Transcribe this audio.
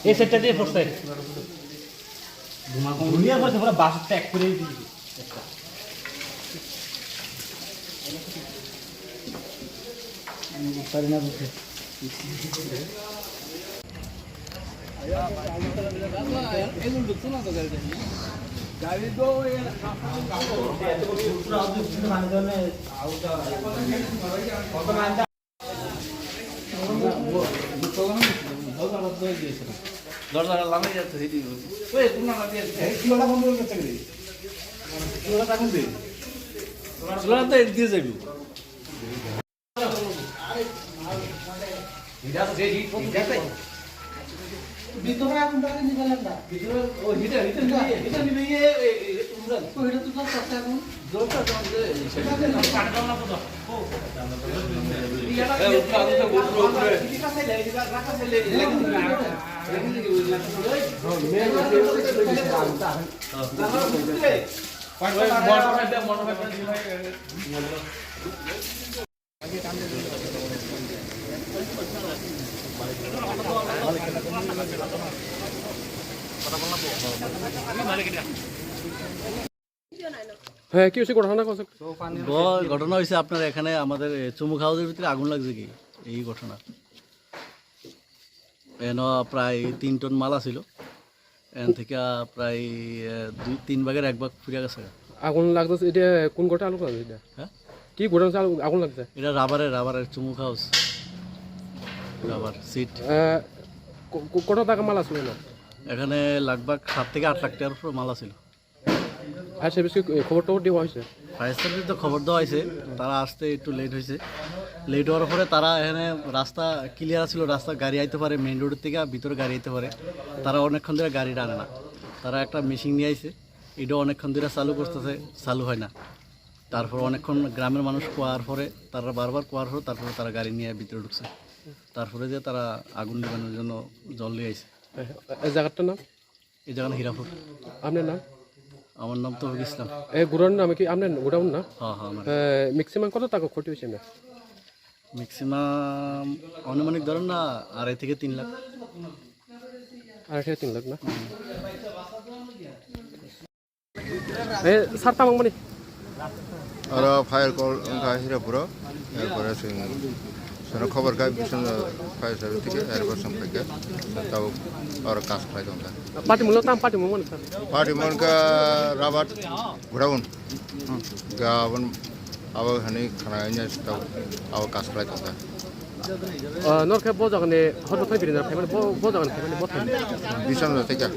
এই সেটটা দিয়ে পড়ছে ধোঁয়া কম দুনিয়া পড়ছে পুরো বাস ট্যাগ করে দিয়েছে একটা আমি পারি না বুঝতে এগুলো ঢুকছো না তো গাড়ি তো দরজা লাগাই যাচ্ছে সেটি ওই তোমরা লাগিয়ে চুলাটা বন্ধ করে চাকরি চুলাটা এখন দে চুলাটা দিয়ে যাবি ভিতরে এখন টাকা নিয়ে গেলেন না ভিতরে ও হিটার নিয়ে তোমরা তো হিটার তো করতে এখন জলটা জল দে সেটা না কাট দাও না তো ও ইয়াটা তো বলবো উপরে ঠিক আছে রাখা ছেলে লেগে দিবি হ্যাঁ কি হয়েছে ঘটনা হয়েছে আপনার এখানে আমাদের চুমুক হাউসের ভিতরে আগুন লাগছে কি এই ঘটনা এন প্রায় 3 টন মাল ছিল এন থেকে প্রায় 2-3 ভাগের 1 ভাগ ফিরে গেছে আগুন লাগতেছে এটা কোন গোটা আলু লাগছে এটা হ্যাঁ কি গোটা আগুন লাগছে এটা রাবারের চুমুক হাউস রাবার সিট কত টাকা মাল আসলো না এখানে লাগভাগ 7 থেকে 8 লাখ টাকার উপর মাল ছিল আর সার্ভিসকে খবর দেওয়া হয়েছে ফায়ার সার্ভিস তো খবর দেওয়া হয়েছে তারা আসতে একটু লেট হয়েছে লেট হওয়ার পরে তারা এখানে রাস্তা ক্লিয়ার ছিল রাস্তা গাড়ি আইতে পারে মেইন রোডের থেকে ভিতরে গাড়ি আইতে পারে তারা অনেকক্ষণ ধরে গাড়িটা আনে না তারা একটা মেশিন নিয়ে আইছে এটা অনেকক্ষণ ধরে চালু করতেছে চালু হয় না তারপর অনেকক্ষণ গ্রামের মানুষ কোয়ার পরে তারা বারবার কোয়ার পরে তারপরে তারা গাড়ি নিয়ে ভিতরে ঢুকছে তারপরে যে তারা আগুন নেবানোর জন্য জল নিয়ে আইছে এই জায়গাটার নাম এই জায়গা হীরাপুর আপনার নাম আমার নাম তৌফিক ইসলাম এই গুড়ার নাম কি আপনার গোডাউন না হ্যাঁ ম্যাক্সিমাম কত টাকা ক্ষতি হয়েছে না ম্যাক্সিমাম আনুমানিক ধরেন না 2.5 থেকে 3 লাখ 2.5 থেকে 3 লাখ না স্যার তামাং মানে আর ফায়ার কল হিরাপুর এরপরে সেন খবর গাই বিশন ফায়ার সার্ভিস থেকে এরপর সম্পর্কে তাও আর কাজ খাই দন পার্টি মূল্য তাম পার্টি মূল্য স্যার পার্টি মনকা রাবাত ঘুরাউন গাবন আবার হানি খানা তাও আবার কাজ খাই দন নরখে বজাগানে হঠাৎ ফাইবে না ফাইবে বজাগানে ফাইবে বথাই বিশন থেকে